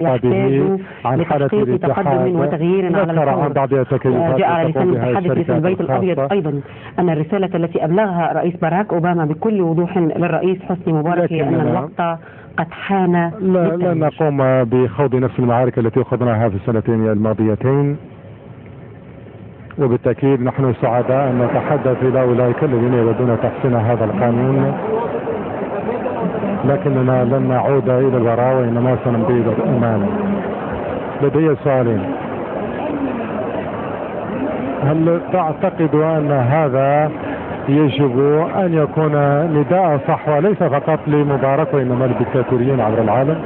يحتاج لتحقيق تقدم وتغيير على الفور. جاء على لسان المتحدث في البيت الأبيض أيضا أن الرسالة التي أبلغها الرئيس باراك أوباما بكل وضوح للرئيس حسني مبارك هي أن الوقت قد حان. لا نقوم بخوض نفس المعارك التي خضناها في السنتين الماضيتين، وبالتأكيد نحن سعداء أن نتحدث إلى أولئك الذين يريدون تحسين هذا القانون، لكننا لن نعود إلى الوراء وإنما سنمضي إلى الأمام. لدي سؤالين: هل تعتقد أن هذا يجب أن يكون نداء صحوة ليس فقط لمبارك وإنما للدكتاتوريين عبر العالم؟